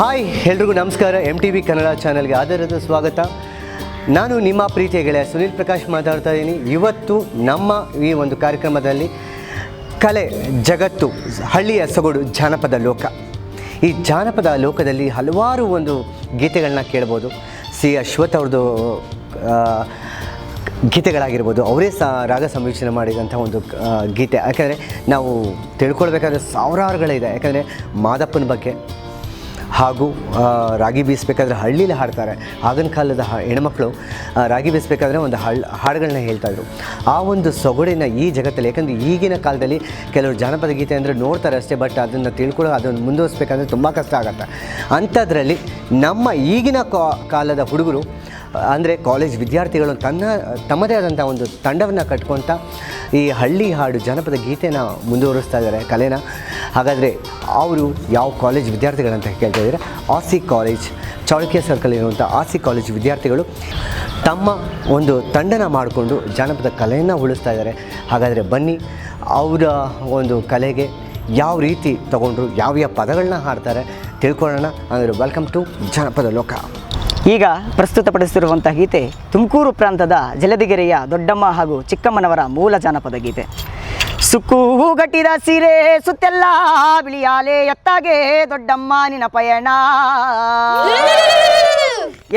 Hi ಎಲ್ರಿಗೂ ನಮಸ್ಕಾರ. MTV Kannada ಚಾನಲ್ಗೆ ಆಧಾರದ ಸ್ವಾಗತ. ನಾನು ನಿಮ್ಮ ಪ್ರೀತಿಯ ಗೆಳೆಯ ಸುನೀಲ್ ಪ್ರಕಾಶ್ ಮಾತಾಡ್ತಾ ಇದ್ದೀನಿ. ಇವತ್ತು ನಮ್ಮ ಈ ಒಂದು ಕಾರ್ಯಕ್ರಮದಲ್ಲಿ ಕಲೆ ಜಗತ್ತು, ಹಳ್ಳಿಯ ಸೊಗಡು, ಜಾನಪದ ಲೋಕ. ಈ ಜಾನಪದ ಲೋಕದಲ್ಲಿ ಹಲವಾರು ಒಂದು ಗೀತೆಗಳನ್ನ ಕೇಳ್ಬೋದು. ಅಶ್ವಥ್ ಅವ್ರದ್ದು ಗೀತೆಗಳಾಗಿರ್ಬೋದು, ಅವರೇ ರಾಗ ಸಂಯೋಜನೆ ಮಾಡಿದಂಥ ಒಂದು ಗೀತೆ. ಯಾಕಂದರೆ ನಾವು ತಿಳ್ಕೊಳ್ಬೇಕಾದ್ರೆ ಸಾವಿರಾರುಗಳಿದೆ. ಯಾಕಂದರೆ ಮಾದಪ್ಪನ ಬಗ್ಗೆ ಹಾಗೂ ರಾಗಿ ಬೀಸಬೇಕಾದ್ರೆ ಹಳ್ಳಿಲಿ ಹಾಡ್ತಾರೆ. ಆಗಿನ ಕಾಲದ ಹೆಣ್ಮಕ್ಳು ರಾಗಿ ಬೀಸಬೇಕಾದ್ರೆ ಒಂದು ಹಾಡುಗಳನ್ನ ಹೇಳ್ತಾಯಿದ್ರು. ಆ ಒಂದು ಸೊಗಡಿನ ಈ ಜಗತ್ತಲ್ಲಿ, ಯಾಕಂದರೆ ಈಗಿನ ಕಾಲದಲ್ಲಿ ಕೆಲವರು ಜಾನಪದ ಗೀತೆ ಅಂದರೆ ನೋಡ್ತಾರೆ ಅಷ್ಟೇ, ಬಟ್ ಅದನ್ನು ತಿಳ್ಕೊಳ್ಳೋ ಅದನ್ನು ಮುಂದುವರಿಸ್ಬೇಕಂದ್ರೆ ತುಂಬ ಕಷ್ಟ ಆಗುತ್ತೆ. ಅಂಥದ್ರಲ್ಲಿ ನಮ್ಮ ಈಗಿನ ಕಾಲದ ಹುಡುಗರು ಅಂದರೆ ಕಾಲೇಜ್ ವಿದ್ಯಾರ್ಥಿಗಳು ತಮ್ಮದೇ ಆದಂಥ ಒಂದು ತಂಡವನ್ನು ಕಟ್ಕೊತ ಈ ಹಳ್ಳಿ ಹಾಡು ಜಾನಪದ ಗೀತೆನ ಮುಂದುವರಿಸ್ತಾ ಇದ್ದಾರೆ, ಕಲೆನ. ಹಾಗಾದರೆ ಅವರು ಯಾವ ಕಾಲೇಜ್ ವಿದ್ಯಾರ್ಥಿಗಳಂತ ಕೇಳ್ತಾ ಇದ್ದಾರೆ. ಆಸಿ ಕಾಲೇಜ್, ಚಾಳುಕ್ಯ ಸರ್ಕಲ್ ಇರುವಂಥ ಆಸಿ ಕಾಲೇಜ್ ವಿದ್ಯಾರ್ಥಿಗಳು ತಮ್ಮ ಒಂದು ತಂಡನ ಮಾಡಿಕೊಂಡು ಜಾನಪದ ಕಲೆಯನ್ನು ಉಳಿಸ್ತಾ ಇದ್ದಾರೆ. ಹಾಗಾದರೆ ಬನ್ನಿ ಅವರ ಒಂದು ಕಲೆಗೆ ಯಾವ ರೀತಿ ತಗೊಂಡ್ರು, ಯಾವ್ಯಾವ ಪದಗಳನ್ನ ಹಾಡ್ತಾರೆ ತಿಳ್ಕೊಳ್ಳೋಣ. ಅಂದರೆ ವೆಲ್ಕಮ್ ಟು ಜಾನಪದ ಲೋಕ. ಈಗ ಪ್ರಸ್ತುತಪಡಿಸಿರುವಂಥ ಗೀತೆ ತುಮಕೂರು ಪ್ರಾಂತದ ಜಲದಿಗೆರೆಯ ದೊಡ್ಡಮ್ಮ ಹಾಗೂ ಚಿಕ್ಕಮ್ಮನವರ ಮೂಲ ಜಾನಪದ ಗೀತೆ. ಸುಕ್ಕು ಗಟ್ಟಿದ ಸೀರೆ ಸುತ್ತೆಲ್ಲ ಬಿಳಿಯಾಲೆ ಎತ್ತಾಗೆ ದೊಡ್ಡಮ್ಮ ನಿನ ಪಯಣ,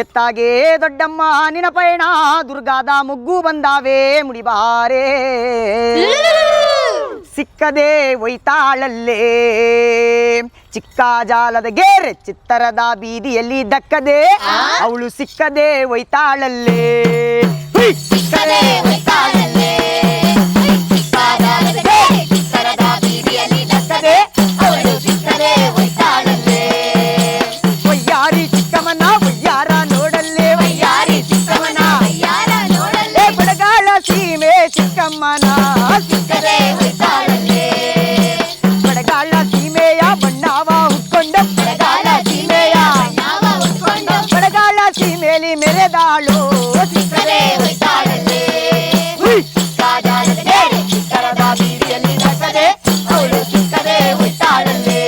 ಎತ್ತಾಗೆ ದೊಡ್ಡಮ್ಮ ನಿನ ಪಯಣ, ದುರ್ಗಾದ ಮುಗ್ಗು ಬಂದಾವೆ ಮುಡಿಬಾರೆ, ಸಿಕ್ಕದೆ ಒಯ್ತಾಳಲ್ಲೇ ಚಿಕ್ಕ ಜಾಲದ ಗೆರೆ ಚಿತ್ತರದ ಬೀದಿಯಲ್ಲಿ ದಕ್ಕದೆ ಅವಳು ಸಿಕ್ಕದೆ ಒಯ್ತಾಳಲ್ಲೇ, ಸಿಕ್ಕದೆ ಒಯ್ತಾಳಲ್ಲೇ, ಚಿಕ್ಕ ಜಾಲದ ಗೆರೆ ಚಿತ್ತರದ ಬೀದಿಯಲ್ಲಿ ದಕ್ಕದೆ ಅವಳು ಸಿಕ್ಕದೆ ಒಯ್ತಾಳಲ್ಲೇ. ವಯ್ಯಾರಿ ಚಿಕ್ಕಮ್ಮನ ವಯ್ಯಾರ ನೋಡಲ್ಲೇ, ವಯ್ಯಾರಿ ಚಿಕ್ಕಮ್ಮನ ವಯ್ಯಾರ ನೋಡಲ್ಲೇ, ಬಡಗಾಳ ಸೀಮೆ ಚಿಕ್ಕಮ್ಮನ ಸಿಕ್ಕದೆ ಒಯ್ತಾಳಲ್ಲೇ, ಬಡಗಾಳ ಸೀಮೆಯ ಬಣ್ಣವ ಉಟ್ಕೊಂಡ, ಬಡಗಾಳ ಸೀಮೆಯ ಬಣ್ಣವ ಉಟ್ಕೊಂಡ, ಬಡಗಾಳ ಸೀಮೆಯಲ್ಲಿ ಮೆರೆದಾಳು ಸಿಕ್ಕದೆ ಒಯ್ತಾಳಲ್ಲೇ, ಕಾಜಾಲದ ಗೆರೆ ಚಿತ್ತರದ ಬೀದಿಯಲ್ಲಿ ದಕ್ಕದೆ ಅವಳು ಸಿಕ್ಕದೆ ಒಯ್ತಾಳಲ್ಲೇ.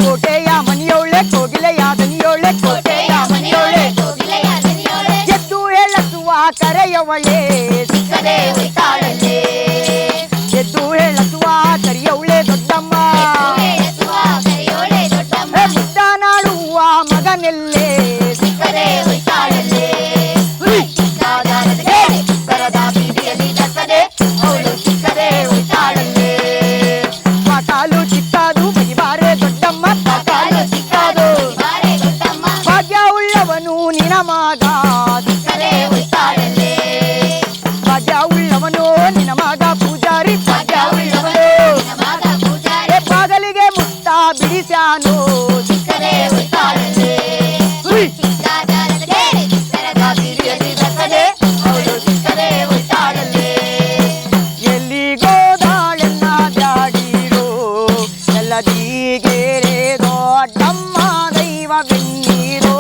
ಕೋಟೆಯ ಮನೆಯೋಳೆ ಕೋಗಿಲೆಯ ದನಿಯೋಳೆ, ಕೋಟೆಯ ಮನೆಯೋಳೆ ಕೋಗಿಲೆಯ ದನಿಯೋಳೆ, ಎದ್ದು ಹೇಳಸುವ ಕರೆಯವಳೆ ಸಿಕ್ಕದೆ ಒಯ್ತಾಳಲ್ಲೇ, ಎದ್ದು ಹೇಳಸುವ ಕರೆಯವಳೆ ದೊಡ್ಡಮ್ಮ, ಮುದ್ದಾನಾಡುವ ಮಗನೆಲ್ಲೇ ಸಿಕ್ಕದೆ ಒಯ್ತಾಳಲ್ಲೇ, ಕಾಜಾಲದ ಗೆರೆ ಚಿತ್ತರದ ಬೀದಿಯಲ್ಲಿ ದಕ್ಕದೆ ಅವಳು ಸಿಕ್ಕದೆ ಒಯ್ತಾಳಲ್ಲೇ. ಪಾಕಾಲು ಚಿಕ್ಕದು ಬೈಬಾರೆ ದೊಡ್ಡಮ್ಮ, ಪಾಕಾಲು ಚಿಕ್ಕದು ಬೈಬಾರೆ ದೊಡ್ಡಮ್ಮ, ಭಾಗ್ಯ ಉಳ್ಳವನು ನಿನ ಮಗ ಸಿಕ್ಕದೆ ಒಯ್ತಾಳಲ್ಲೇ, ಭಾಗ್ಯ ಉಳ್ಳವನು ನಿನ ಮಗ ಪೂಜಾರಿ, ಭಾಗ್ಯ ಉಳ್ಳವನು ನಿನ ಮಗ ಪೂಜಾರಿ, ಬಾಗಲಿಗೆ ಮುತ್ತ ಬಿಡಿಸ್ಯಾನು ಸಿಕ್ಕದೆ ಒಯ್ತಾಳಲ್ಲೇ, ಕಾಜಾಲದ ಗೆರೆ ಚಿತ್ತರದ ಬೀದಿಯಲ್ಲಿ ದಕ್ಕದೆ ಅವಳು ಸಿಕ್ಕದೆ ಒಯ್ತಾಳಲ್ಲೇ. ಎಲ್ಲಿಗೋದಾಳೆನ್ನ ಜಾಡೀರು ಎಲ್ಲದಿಗೆರೆ ದೊಡ್ಡಮ್ಮ ದೈವವೆನ್ನೀರೋ,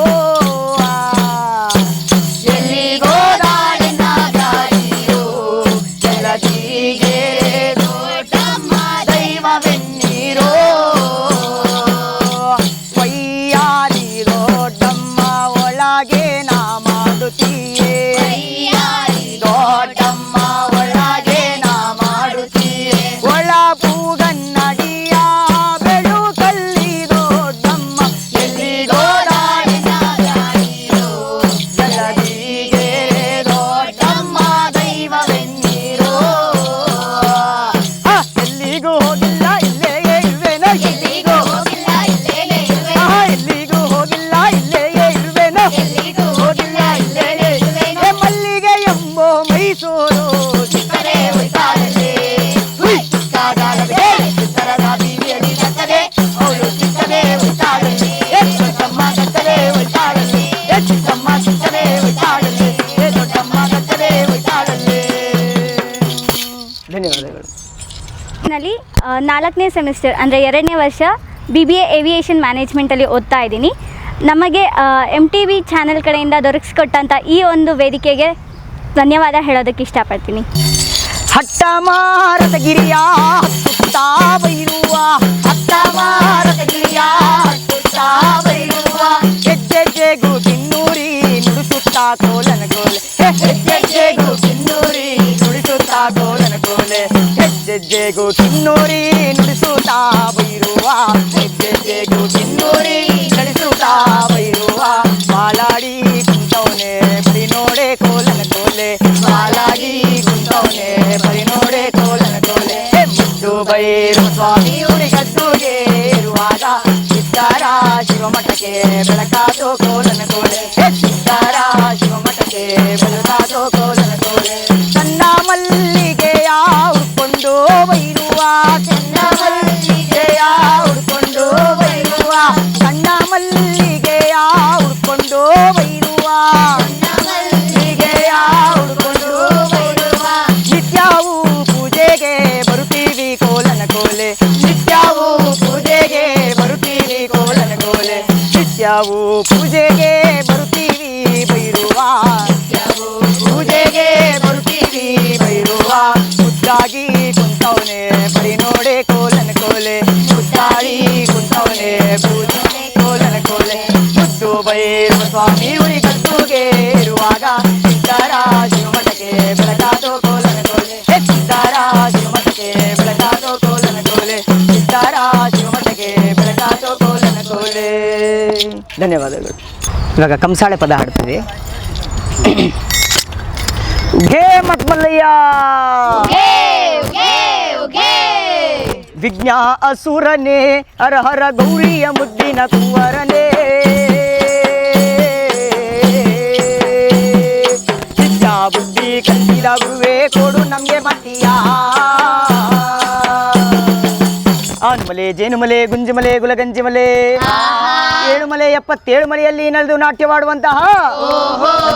ಎಲ್ಲಿಗೋದಾಳೆನ್ನ ಜಾಡೀರು ಎಲ್ಲದಿಗೆರೆ ದೊಡ್ಡಮ್ಮ ದೈವವೆನ್ನೀರೋ, ವಯ್ಯಾರಿ ದೊಡ್ಡಮ್ಮ ಒಳಗೆ ನಾ ಮಾಡುತ್ತೀಯೇ, ದೊಡ್ಡಮ್ಮ ಒಳಗೆ ನಾ ಮಾಡುತ್ತೀಯೇ, ಒಳ ಪೂಗನ್ನಡಿಯ ಬೆಳುಕಲ್ಲಿ ದೊಡ್ಡಮ್ಮ ಎಲ್ಲಿಗೋದಾಳಿನ ಜಾಡೀರು ಎಲ್ಲದಿಗೆರೆ ದೊಡ್ಡಮ್ಮ ದೈವವೆನ್ನೀರೋ. ಎಲ್ಲಿಗೂ ಹೋಗಿಲ್ಲ ಇಲ್ಲೇ ಇರುವೆನೋ, ಎಲ್ಲಿಗೂ ಹೋಗಿಲ್ಲ ಇಲ್ಲೇ ಇರುವೆನೋ, ಎಲ್ಲಿಗೂ ಹೋಗಿಲ್ಲ ಇಲ್ಲೇ ಇರುವೆನೋ, ಎಲ್ಲಿಗೂ ಹೋಗಿಲ್ಲ ಇಲ್ಲೇ ಇರುವೆನೋ, ಮಲ್ಲಿಗೆ ಎಂಬೋ ಮೈಸೂರು ಸಿಕ್ಕದೆ ಒಯ್ತಾಳಲ್ಲೇ, ಕಾಜಾಲದ ಗೆರೆ ಚಿತ್ತರದ ಬೀದಿಯಲ್ಲಿ ದಕ್ಕದೆ ಅವಳು ಸಿಕ್ಕದೆ ಒಯ್ತಾಳಲ್ಲೇ, ದೊಡ್ಡಮ್ಮ ದಕ್ಕದೆ ಒಯ್ತಾಳಲ್ಲೇ, ಚಿಕ್ಕಮ್ಮ ಸಿಕ್ಕದೆ ಒಯ್ತಾಳಲ್ಲೇ, ದೊಡ್ಡಮ್ಮ ದಕ್ಕದೆ ಒಯ್ತಾಳಲ್ಲೇ. ಧನ್ಯವಾದಗಳು. ನಲ್ಲಿ 4ನೇ ಸೆಮಿಸ್ಟರ್ ಅಂದರೆ 2ನೇ ವರ್ಷ BBA ಏವಿಯೇಷನ್ ಮ್ಯಾನೇಜ್ಮೆಂಟಲ್ಲಿ ಓದ್ತಾ ಇದ್ದೀನಿ. ನಮಗೆ MTV ಚಾನೆಲ್ ಕಡೆಯಿಂದ ದೊರಕಿಸ್ಕೊಟ್ಟಂಥ ಈ ಒಂದು ವೇದಿಕೆಗೆ ಧನ್ಯವಾದ ಹೇಳೋದಕ್ಕೆ ಇಷ್ಟಪಡ್ತೀನಿ. ಹಟ್ಟ ಮಾರದ ಗಿರಿಯ ಹತ್ತುತ್ತಾ ಬೈರುವ, ಹಟ್ಟ ಮಾರದ ಗಿರಿಯ ಹತ್ತುತ್ತಾ ಬೈರುವ, ನುಡಿಸುತ್ತಾ ಕೋಲನ ಕೋಲೆ ಹೆಜ್ಜೆಗೂ ಕಿನ್ನೂರಿ ನುಡಿಸುತ್ತಾ ಕೋಲನ ಕೋಲೆ ಹೆಜ್ಜೆಗೂ ಕಿನ್ನೂರಿ ನುಡಿಸುತ್ತಾ ಬೈರುವ ಹೆಜ್ಜೆಗೂ ಕಿನ್ನೂರಿ ನಡೆಸುತ್ತಾ ಬೈರುವ ಬಾಲಾಡಿ ಕುಂತವನೆ ಬರಿ ನೋಡೆ ಕೋಲನ ಕೋಲೆ ಬಾಲಾಡಿ ಕುಂತವನೆ ಬರಿ ನೋಡೆ ಕೋಲನ ಕೋಲೆ ಮುದ್ದು ಬೈರು ಸ್ವಾಮಿ ಉಳಿಗದ್ದುಗೆ ಇರುವಾಗ ಸಿದ್ದಾರ ಶಿವಮಠಕ್ಕೆ ಬೆಳಕಾದೋ ಕೋಲನ ಕೋಲೆ ಸಿದ್ದಾರ ಶಿವಮಠಕ್ಕೆ ಬೆಳಕಾದೋ ಕೋಲನ ಕೋಲೆ ಸಣ್ಣ ಮಲ್ಲಿಗೆಯ ಉಡ್ಕೊಂಡು ಬೈರುವ ಸಣ್ಣ ಮಲ್ಲಿಗೆಯ ಉಡ್ಕೊಂಡು ಬೈರುವ ಸಣ್ಣ ಮಲ್ಲಿಗೆಯ ಉಡ್ಕೊಂಡು ಬೈರುವ ಮಲ್ಲಿಗೆಯ ಉಡ್ಕೊಂಡು ಬೈರುವ ನಿತ್ಯವೂ ಪೂಜೆಗೆ ಬರುತ್ತೀವಿ ಕೋಲನ ಕೋಲೆ ನಿತ್ಯವೂ ಪೂಜೆಗೆ ಬರುತ್ತೀವಿ ಕೋಲನ ಕೋಲೆ ನಿತ್ಯವೂ ಪೂಜೆಗೆ ಬರುತ್ತೀವಿ ಬೈರುವ ಪೂಜೆಗೆ ಬರುತ್ತೀವಿ ಬೈರುವ ಮುದ್ದಾಗಿ ಕುಂತವನೆ ಬರಿ ನೋಡೆ ಕೋಲನ ಕೋಲೆ ಮುದ್ದಾಡಿ ಕುಂತವನೆ ಪೂಜೆ ಕೋಲನ ಕೋಲೆ ಮುದ್ದು ಬೈರುವ ಸ್ವಾಮಿ ಉಳಿಗದ್ದುಗೆ ಇರುವಾಗ ಸಿದ್ದಾರ ಶಿವಮಠಕ್ಕೆ ಬೆಳಕಾದೋ ಕೋಲನ ಕೋಲೆ ಸಿದ್ದಾರ ಶಿವಮಠಕ್ಕೆ ಬೆಳಕಾದೋ ಕೋಲನ ಕೋಲೆ ಸಿದ್ದಾರ ಶಿವಮಠಕ್ಕೆ ಬೆಳಕಾದೋ ಕೋಲನ ಕೋಲೆ. ಧನ್ಯವಾದಗಳು. ಇವಾಗ ಕಂಸಾಳೆ ಪದ ಹಾಡ್ತೀವಿ. ಘೇ ಮತ್ಮಲ್ಲಯ್ಯ ವಿಜ್ಞ ಅಸುರನೇ ಹರ ಹರ ಗೌರಿಯ ಮುದ್ದಿನ ಕುವರನೇ ವಿದ್ಯಾ ಬುದ್ಧಿ ಕಲಿಸಿದ ಗುರುವೇ ಕೊಡು ನಮ್ಗೆ ಮತಿಯ ಆನುಮಲೆ ಜೇನುಮಲೆ ಗುಂಜಿಮಲೆ ಗುಲಗಂಜಿಮಲೆ 7 ಮಲೆ 77 ಮಲೆಯಲ್ಲಿ ನಡೆದು ನಾಟ್ಯವಾಡುವಂತಹ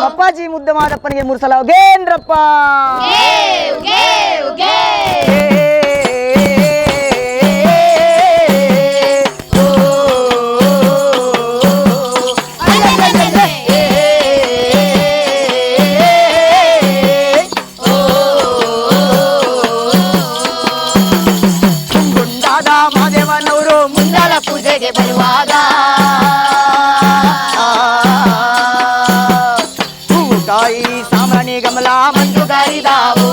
ಅಪ್ಪಾಜಿ ಮುದ್ದ ಮಾದಪ್ಪನಿಗೆ 3 ಸಲ ಗೇಂದ್ರಪ್ಪ ಮಾದೇವನವರು ಮುಂದಾಳ ಪೂಜೆಗೆ ಬರುವಾಗ ಹೂಕಾಯಿ ಸಾಮಾನಿ ಗಮಲ ಮಂಜುಗಾರಿದಾವು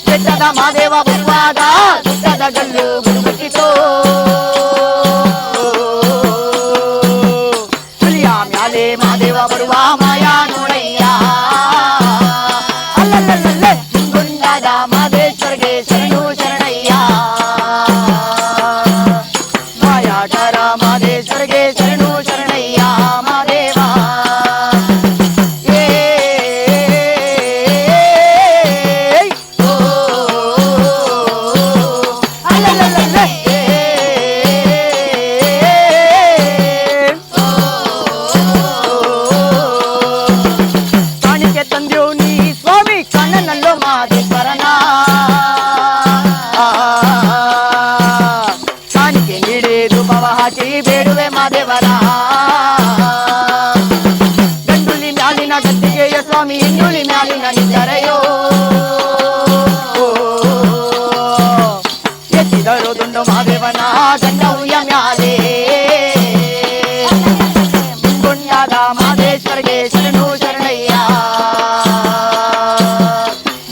ಬೆಟ್ಟದ ಮಾದೇವ ಬರುವಾಗ ಗುಡ್ಡದ ಗಲ್ಲು ಗುರುಗುಟ್ಟಿತು ಹುಲಿಯ ಮ್ಯಾಲೆ ಮಾದೇವ ಬರುವ ಮಾಯಾ ನೋಡಯ್ಯ ಅಲ್ಲಲ್ಲಲ್ಲೇ ಗುಂಡದ ಮಾದೇಶ್ವರಗೆ ಶರಣು ಶರಣಯ್ಯ ಮಾಯಾಟರ ಮಾದೇಶ್ವರಗೆ ಶರಣು ಶರಣಯ್ಯ ಮಾದೇವ ಅಲ್ಲಲ್ಲಲ್ಲೇ ಕಾಣಿಕೆ ತಂದೆವು ನೀ ಸ್ವಾಮಿ ಕಣ್ಣನಲ್ಲೋ ಮಾದೇಶ್ವರನ ಕಾಣಿಕೆ ನೀಡಿ ಧೂಪವ ಹಾಕಿ ಬೇಡುವೆ ಮಾದೇವರ ಗಂಡುಲಿ ಮ್ಯಾಲಿನ ಗದ್ದಿಗೆಯ ಸ್ವಾಮಿ ಇನ್ನುಳಿ ಮ್ಯಾಲಿನ ನಿದ್ದರೆಯೋ ಎತ್ತಿದರು ದುಂಡು ಮಾದೇವನ ಗಂಡವುಯ ಮ್ಯಾಲೆ ಗುಂಡಾದ ಮಾದೇಶ್ವರಗೆ ಶರಣು ಶರಣಯ್ಯ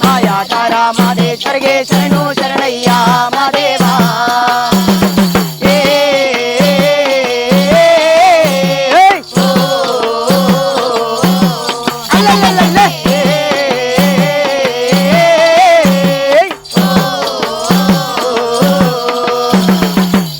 ಮಾಯಾಟಾರ ಮಾದೇಶ್ವರಗೆ ಶರಣು ಶರಣಯ್ಯ ಮಾದೇವ ಅಲ್ಲಲ್ಲಲ್ಲೇ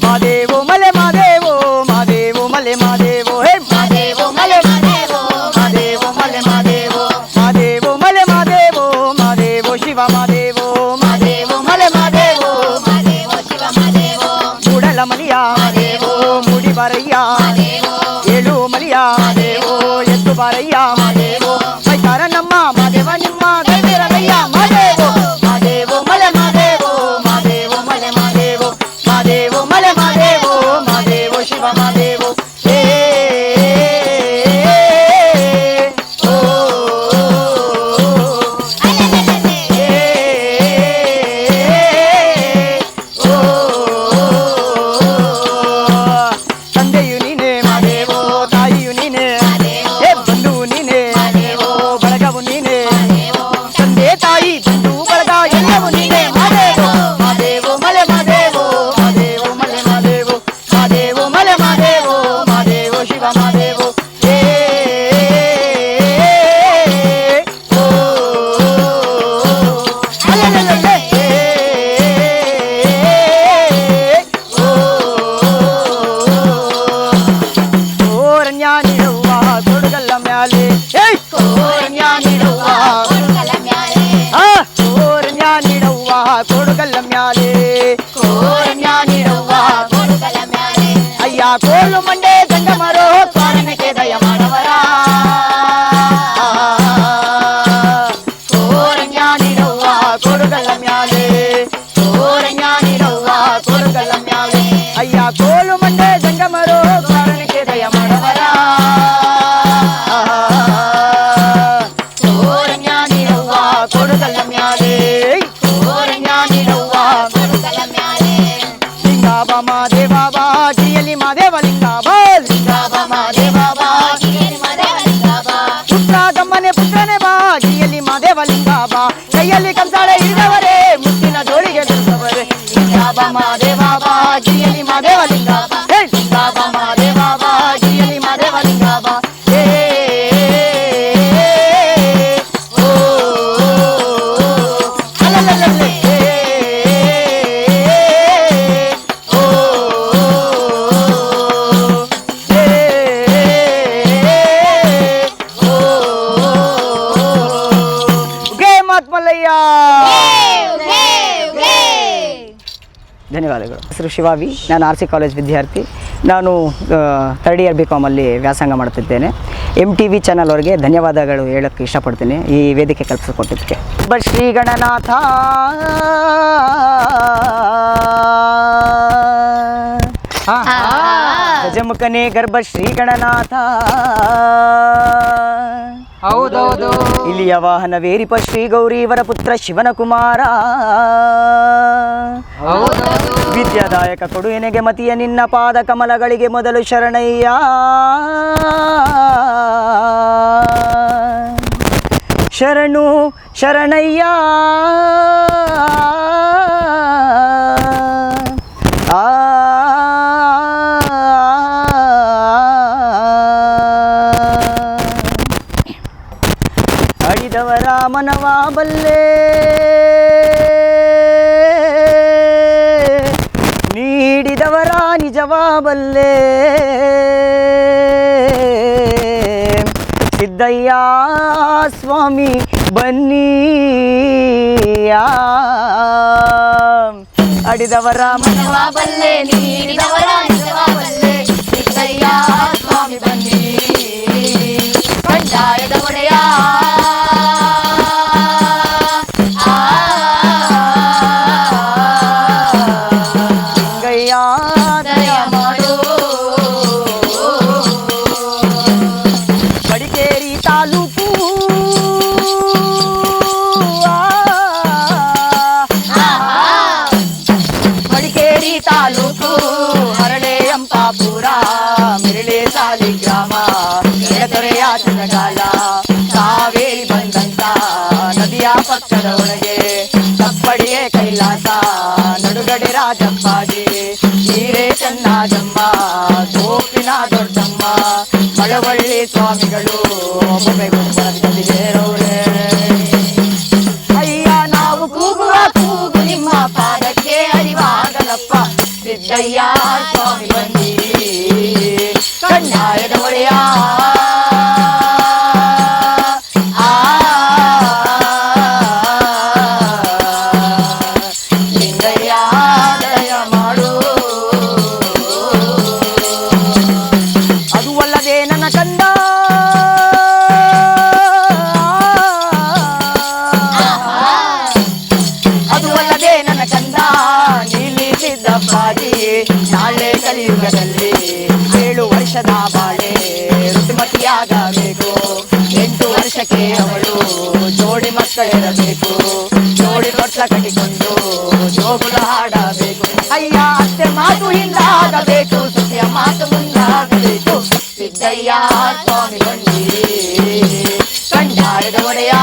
ಮಾದೇವೋ ಮಲೆ ಮಾದೇವೋ ಮಾದೇವೋ ಮಲೆ ಮಾದೇವೋ ಹೇ ಮಾದೇವೋ ಮಲೆ ಮಾದೇವೋ ಮಾದೇವೋ ಮಲೆ ಮಾದೇವೋ ಮಾದೇವೋ ಮಲೆ ಮಾದೇವೋ ಮಾದೇವೋ ಶಿವ ಮಾದೇವೋ ಮಾದೇವೋ ಮಲೆ ಮಾದೇವೋ ಮಾದೇವೋ ಶಿವ ಮಾದೇವೋ ಮೂಡಲ ಮಲಿಯ ಮಾದೇವೋ ಮುಡಿ ಬಾರಯ್ಯ ಏಳು ಮಲಿಯ ಮಾದೇವೋ ಎತ್ತು ಬಾರಯ್ಯ ಮಾದೇವೋ ಮೈತಾರ ನಮ್ಮ ಮಾದೇವ ನಿಮ್ಮ ದೈವಿರಯ್ಯ ಮಾದೇವೋ ಮಾದೇವೋ ಮಲೆ ಮಾದೇವೋ ಮಾದೇವೋ ಮಲೆ ಮಾದೇವೋ ಮಾದೇವೋ ಮಲೆ ಮಾದೇವೋ ಮಾದೇವೋ ಶಿವ ಮಾದೇವೋ ತಂದೆಯು ನೀನೆ ಮಾದೇವೋ ತಾಯಿಯು ನೀನೆ ಕೋರಣ್ಯಾನಿಡವ್ವ ಕೋರಣ್ಯಾನಿಡವ್ವ ಕೊಡುಗಲ್ಲ ಮ್ಯಾಲೆ ಕೋರಣ್ಯಾನಿಡವ್ವ ಅಯ್ಯ ಕೋಲು ಮಂಡೆ ಗಂಡಮರೋ ಕಾರಣಕ್ಕೆ ದಯ ಮಾಡವರ ಕೋರಣ್ಯಾನಿಡವ್ವ ಕೊಡುಗಲ್ಲ ಮ್ಯಾಲೆ ಕೋರಣ್ಯಾನಿಡವ್ವ ಕೊಡುಗಲ್ಲ ಮ್ಯಾಲೆ ಅಯ್ಯ ಕೋಲು ಮಂಡೆ ಗಂಡಮರೋ ಕಾರಣಕ್ಕೆ ದಯ ಮಾಡವರ ಕೋರಣ್ಯಾನಿಡವ್ವ ಕೊಡುಗಲ್ಲ ಮ್ಯಾಲೆ ಕೋರಣ್ಯಾನಿಡವ್ವ ಕೊಡುಗಲ್ಲ ಮ್ಯಾಲೆ ಲಿಂಗಾಬ ಮಾದೇವ ಗಿಯಲಿ ಮಾದೇವ ಲಿಂಗಾಬ ಲಿಂಗಾಬ ಮಾದೇವ ಗಿಯಲಿ ಮಾದೇವ ಲಿಂಗಾಬ ಪುತ್ರ ಗಮ್ಮನೆ ಪುತ್ರನೇ ಬಾ ಗಿಯಲಿ ಮಾದೇವ ಲಿಂಗಾಬ ಕೈಯಲ್ಲಿ ಕಂಸಾಳೆ ಹಿಡಿದವರೇ ಮುತ್ತಿನ ಜೋಳಿಗೆ ದುರ್ಸವರೇ ಲಿಂಗಾಬ ಮಾದೇವ ಗಿಯಲಿ ಮಾದೇವ ಲಿಂಗಾಬ ಲಿಂಗಾಬ ಮಾದೇವ ಗಿಯಲಿ ಮಾದೇವ ಲಿಂಗಾಬ ಓ ಅಲಲಲಲೆ ಧನ್ಯವಾದಗಳು. ಹೆಸರು ಶಿವಾವಿ, ನಾನು ಆರ್ ಸಿ ಕಾಲೇಜ್ ವಿದ್ಯಾರ್ಥಿ. ನಾನು ಥರ್ಡ್ ಇಯರ್ BCom ವ್ಯಾಸಂಗ ಮಾಡುತ್ತಿದ್ದೇನೆ. MTV ಚಾನಲ್ ಅವರಿಗೆ ಧನ್ಯವಾದಗಳು ಹೇಳೋಕ್ಕೆ ಇಷ್ಟಪಡ್ತೀನಿ ಈ ವೇದಿಕೆ ಕಲ್ಪಿಸಿಕೊಟ್ಟಿದ್ದಕ್ಕೆ. ಶ್ರೀ ಗಣನಾಥ ಗಜಮುಖನೇ ಗರ್ಭ ಶ್ರೀ ಗಣನಾಥ ಹೌದೌದು ಇಲ್ಲಿಯ ವಾಹನ ವೇರಿಪ ಶ್ರೀ ಗೌರೀವರ ಪುತ್ರ ಶಿವನ ಕುಮಾರ ವಿದ್ಯಾದಾಯಕ ಕೊಡು ಎನೆಗೆ ಮತಿಯ ನಿನ್ನ ಪಾದ ಕಮಲಗಳಿಗೆ ಮೊದಲು ಶರಣಯ್ಯ ಶರಣು ಶರಣಯ್ಯ ಅಡಿದವರ ಮನವ ಬಲ್ಲೆ ನೀಡಿದವರ ನಿಜವ ಬಲ್ಲೆ ಸಿದ್ದಯ್ಯ ಸ್ವಾಮಿ ಬನ್ನಿಯ ಅಡಿದವರ ಮನವ ಬಲ್ಲೆ ನೀಡಿದವರ ನಿಜವ ಬಲ್ಲೆ ಸಿದ್ದಯ್ಯ ಸ್ವಾಮಿ ಬನ್ನಿ ಕಂದಾಯದ ಒಡೆಯ ತಾಲೂಕು ಹರಳೆಯಂಪಾಪುರ ಮಿರಳೆ ಸಾಲಿಗ್ರಾಮ ಎಡತೊರೆಯ ಚಂದಗಾಲ ಕಾವೇರಿ ಬಂದಂತ ನದಿಯ ಪಕ್ಕದ ಒಳಗೆ ಕಪ್ಪಡಿಯೇ ಕೈಲಾಸ ನಡುಗಡೆ ರಾಜಪ್ಪಾಜಿ ನೀರೇ ಚನ್ನಾಜಮ್ಮ ಸೋಪಿನ ದೊಡ್ಡಮ್ಮ ಮಳವಳ್ಳಿ ಸ್ವಾಮಿಗಳು ಒಬ್ಬೊಬ್ಬರೇ ಅಯ್ಯ ನಾವು ಕೂಗುವ ಕೂಗು ನಿಮ್ಮ ಪಾದಕ್ಕೆ ಅರಿವಾಗಲಪ್ಪ ಸಿದ್ದಯ್ಯ ಸ್ವಾಮಿ ಬನ್ನಿ ಕಣ್ಣಾಯದ ಒಡೆಯ ಲಿಂಗಯ್ಯ ದಯ ಮಾಡು ಅದು ಅಲ್ಲದೆ ನನ್ನ ಕಂದ ಅದು ಅಲ್ಲದೆ ನನ್ನ ಕಂದ ನೀಲಿಸಿದ್ದಪ್ಪಾಜಿ ನಾಳೆ ಕಲಿಯುಗದಲ್ಲಿ 7 ವರ್ಷದ ಬಾಳೆ ಋತುಮತಿಯಾಗಬೇಕು 8 ವರ್ಷಕ್ಕೆ ಅವಳು ಜೋಡಿ ಮಕ್ಕಳಿರಬೇಕು ಜೋಡಿ ತೊಟ್ಲ ಕಟ್ಟಿಕೊಂಡು ಜೋಗುಳ ಹಾಡಬೇಕು ಅಯ್ಯ ಅತ್ತೆ ಮಾತು ಹಿಂದಾಗಬೇಕು ಸತ್ಯ ಮಾತು ಮುಂದಾಗಬೇಕು ಸಿದ್ದಯ್ಯ ಸ್ವಾಮಿ ಬನ್ನಿ ಕಂಡಾಯದ ಒಡೆಯ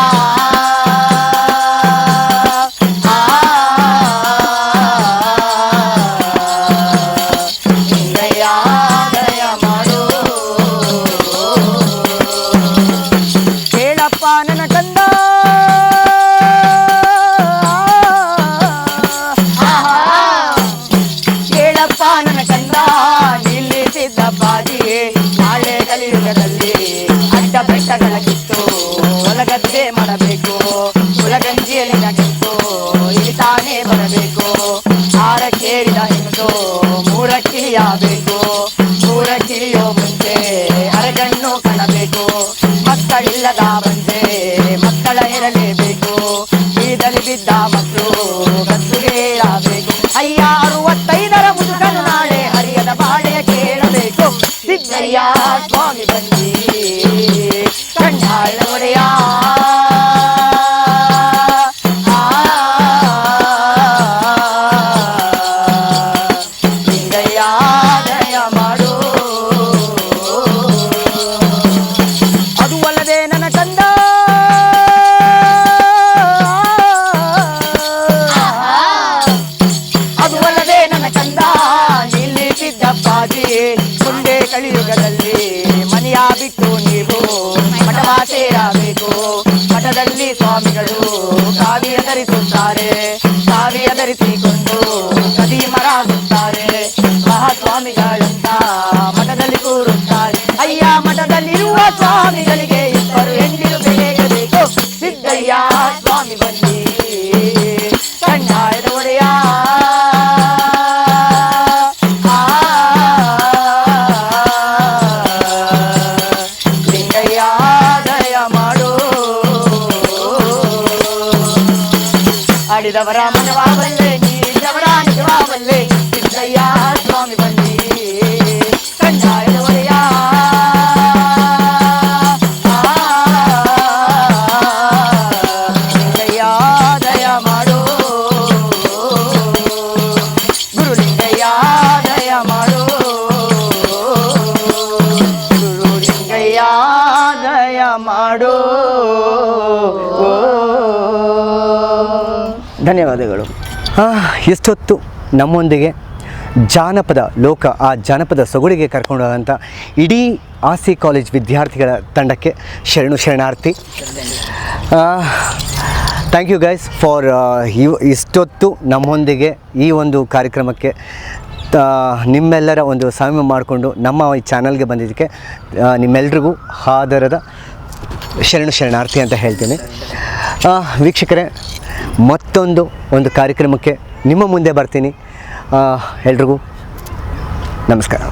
ನಾಳೆ ಕಲಿಯುಗದಲ್ಲಿ ಅಡ್ಡ ಬೆಟ್ಟಗಳ ಇಲ್ಲದ ಬಂದೆ ಮಕ್ಕಳ ಇರಲೇಬೇಕು, ಬೀದಲಿ ಬಿದ್ದ ಮಕ್ಕಳು ಕತ್ತುಗೆ ಇರಬೇಕು. ಅಯ್ಯ 65ರ ಮುದುಕನು ನಾಳೆ ಹರಿಯದ ಬಾಳೆಯ ಕೇಳಬೇಕು. ಸಿದ್ದಯ್ಯ ಸ್ವಾಮಿ ಬನ್ನಿ ಕಣ್ಣಾಳ ಒಡೆಯ, ಲಿಂಗಯ್ಯ ದಯ ಮಾಡು. ಅದು ಅಲ್ಲದೆ ನನ್ನ ಕಂದ ಅದು ಅಲ್ಲದೆ ನನ್ನ ಕಂದ ನಿಲ್ಲಿಸಿದ್ದಪ್ಪಾಜಿ ಮುಂದೆ ಕಲಿಯುಗದಲ್ಲಿ ಮನೆಯ ಬಿಟ್ಟು ನೀವು ಮಠವ ಸೇರಬೇಕು. ಮಠದಲ್ಲಿ ಸ್ವಾಮಿಗಳು ಕಾವಿಯ ಧರಿಸುತ್ತಾರೆ, ಕಾವಿಯ ಧರಿಸಿಕೊಂಡು ಕದೀಮರಾಗುತ್ತಾರೆ. ಮಹಾಸ್ವಾಮಿಗಳಂತ ಮಠದಲ್ಲಿ ಕೂರುತ್ತಾರೆ. ಅಯ್ಯ ಮಠದಲ್ಲಿರುವ ಸ್ವಾಮಿಗಳಿಗೆ ಇಬ್ಬರು ಹೆಂಡಿರು ಬೇಕಬೇಕು. ಸಿದ್ದಯ್ಯ ಸ್ವಾಮಿ ಬನ್ನಿ ಕಣ್ಣಾಯದ ಒಡೆಯ, ಲಿಂಗಯ್ಯ ದಯ ಮಾಡು. ಆಡಿದವರ ಮನವಾಬಲ್ಲೆ, ನೀಡಿದವರ ನಿಜವಾಬಲ್ಲೆ. ಸಿದ್ದಯ್ಯ ಸ್ವಾಮಿ ಬನ್ನಿ ಕಣ್ಣಾಯದ ಒಡೆಯ, ಲಿಂಗಯ್ಯ ದಯ ಮಾಡು. ಗುರುಲಿಂಗಯ್ಯ ದಯ ಮಾಡು, ಗುರುಲಿಂಗಯ್ಯ ದಯ ಮಾಡು. ಧನ್ಯವಾದಗಳು. ಇಷ್ಟೊತ್ತು ನಮ್ಮೊಂದಿಗೆ ಜಾನಪದ ಲೋಕ, ಆ ಜಾನಪದ ಸೊಗಡಿಗೆ ಕರ್ಕೊಂಡು ಹೋಗೋಂಥ ಇಡೀ ಆಸಿ ಕಾಲೇಜ್ ವಿದ್ಯಾರ್ಥಿಗಳ ತಂಡಕ್ಕೆ ಶರಣಾರ್ಥಿ. ಥ್ಯಾಂಕ್ ಯು ಗೈಸ್ ಫಾರ್ ಇಷ್ಟೊತ್ತು ನಮ್ಮೊಂದಿಗೆ ಈ ಒಂದು ಕಾರ್ಯಕ್ರಮಕ್ಕೆ ನಿಮ್ಮೆಲ್ಲರ ಒಂದು ಸಮಯ ಮಾಡಿಕೊಂಡು ನಮ್ಮ ಈ ಚಾನಲ್ಗೆ ಬಂದಿದ್ದಕ್ಕೆ ನಿಮ್ಮೆಲ್ರಿಗೂ ಆದರದ ಶರಣಾರ್ಥಿ ಅಂತ ಹೇಳ್ತೀನಿ. ವೀಕ್ಷಕರೇ, ಮತ್ತೊಂದು ಕಾರ್ಯಕ್ರಮಕ್ಕೆ ನಿಮ್ಮ ಮುಂದೆ ಬರ್ತೀನಿ. ಎಲ್ರಿಗೂ ನಮಸ್ಕಾರ.